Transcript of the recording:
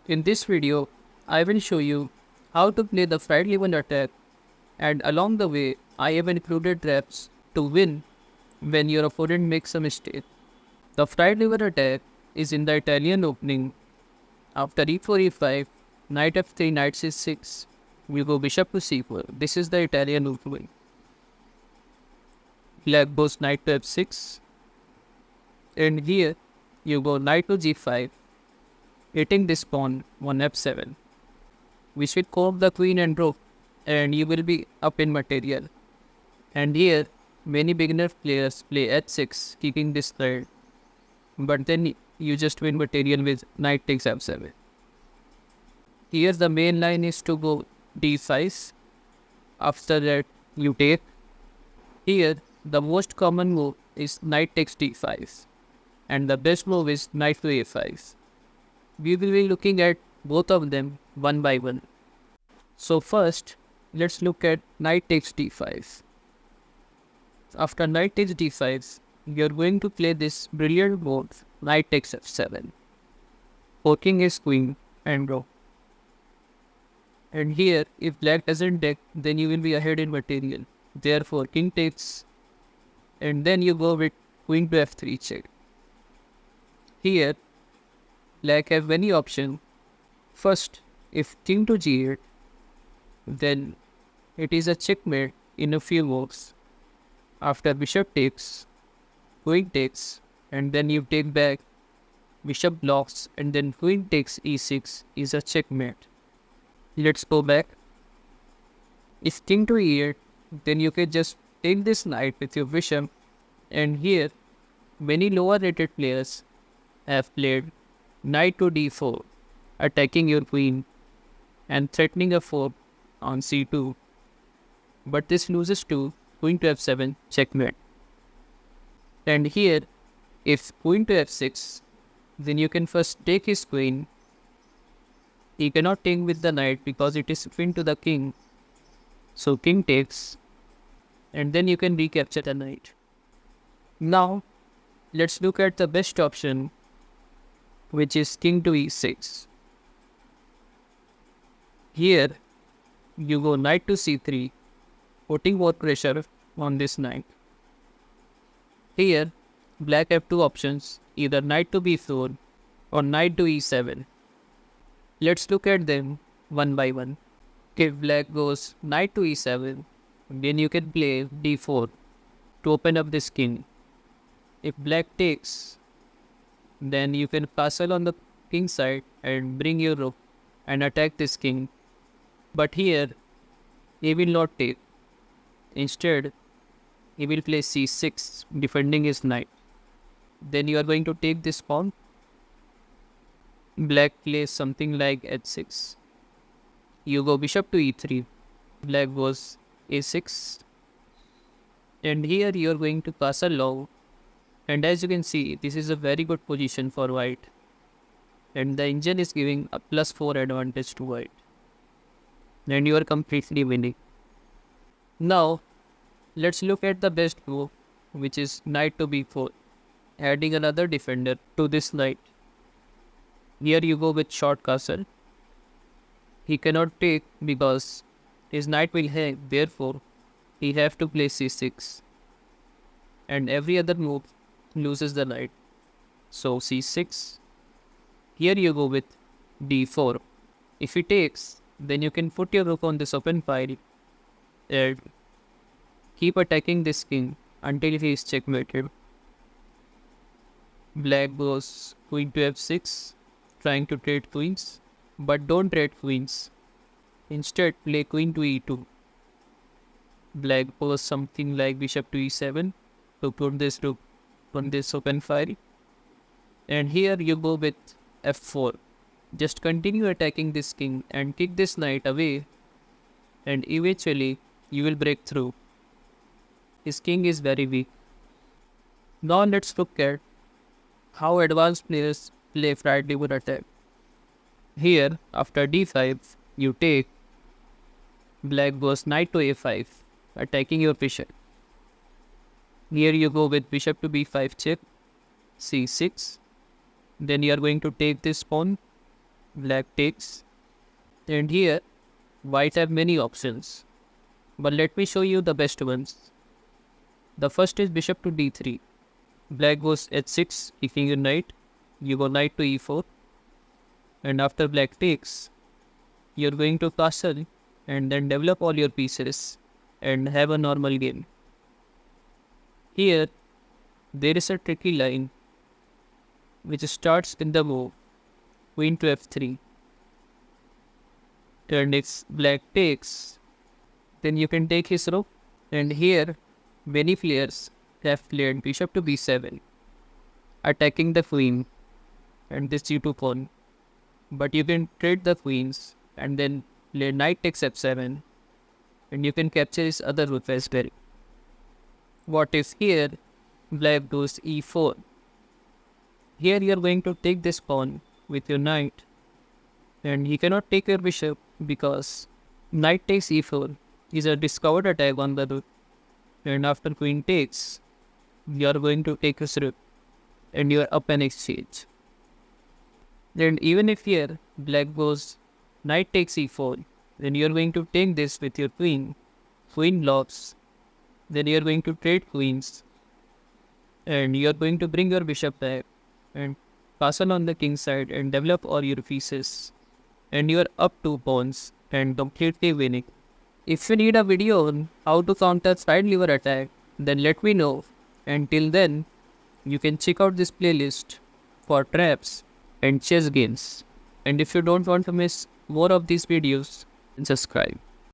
In this video, I will show you how to play the fried liver attack, and along the way, I have included traps to win when your opponent makes a mistake. The fried liver attack is in the Italian opening. After e4 e5, knight f3, knight c6, we go bishop to c4. This is the Italian opening. Black goes knight to f6, and here you go knight to g5, hitting this pawn on f7. We should call the queen and rook, and you will be up in material. And here, many beginner players play h6, kicking this thread, but then you just win material with knight takes f7. Here the main line is to go d5, after that you take. Here the most common move is knight takes d5, and the best move is knight to a5. We will be looking at both of them one by one. So first, let's look at knight takes d5. After knight takes d5, you are going to play this brilliant move, knight takes f7, poking his queen and rook. And here, if black doesn't take, then you will be ahead in material. Therefore, king takes, and then you go with queen to f3 check. Here, black have many options. First, if king to g8, then it is a checkmate in a few moves. After bishop takes, queen takes, and then you take back, bishop blocks, and then queen takes e6 is a checkmate. Let's go back. If king to e8, then you can just take this knight with your bishop, and here many lower rated players have played knight to d4, attacking your queen and threatening a fork on c2, but this loses to queen to f7 checkmate. And here, if queen to f6, then you can first take his queen. He cannot take with the knight because it is pinned to the king, so king takes, and then you can recapture the knight. Now, let's look at the best option, which is king to e6. Here, you go knight to c3, putting more pressure on this knight. Here, black have two options, either knight to b4 or knight to e7. Let's look at them one by one. If black goes knight to e7, then you can play d4 to open up this king. If black takes, then you can castle on the king side and bring your rook and attack this king. But here, he will not take. Instead, he will play c6, defending his knight. Then you are going to take this pawn. Black plays something like h6. You go bishop to e3. Black goes a6. And here you are going to castle low. And as you can see, this is a very good position for white. And the engine is giving a +4 advantage to white. And you are completely winning. Now, let's look at the best move, which is knight to b4, adding another defender to this knight. Here you go with short castle. He cannot take because his knight will hang, therefore he have to play c6. And every other move loses the knight. So c6. Here you go with d4. If he takes, then you can put your rook on this open file and keep attacking this king until he is checkmated. Black goes queen to f6, trying to trade queens, but don't trade queens. Instead, play queen to e2. Black goes something like bishop to e7 to put this rook on this open file. And here you go with f4. Just continue attacking this king and kick this knight away, and eventually you will break through. His king is very weak. Now let's look at how advanced players play fried liver attack. Here, after d5, you take. Black goes knight to a5, attacking your bishop. Here you go with bishop to b5 check, c6. Then you are going to take this pawn, black takes. And here, white have many options. But let me show you the best ones. The first is bishop to d3. Black goes h6, kicking your knight. You go knight to e4. And after black takes, you're going to castle and then develop all your pieces and have a normal game. Here, there is a tricky line which starts in the move queen to f3. And if black takes, then you can take his rook. And here, many players have played bishop to b7, attacking the queen and this g2 pawn. But you can trade the queens and then play knight takes f7, and you can capture his other rook as well. What if here, black goes e4? Here you are going to take this pawn with your knight, and he cannot take your bishop because knight takes e4 is a discovered attack on the rook. And after queen takes, you are going to take his rook and you are up an exchange. And even if here black goes knight takes e4, then you are going to take this with your queen. Queen blocks. Then you are going to trade queens. And you are going to bring your bishop back and castle on the king side and develop all your pieces. And you are up 2 pawns and completely winning. If you need a video on how to counter side lever attack, then let me know. Until then, you can check out this playlist for traps and chess games. And if you don't want to miss more of these videos, then subscribe.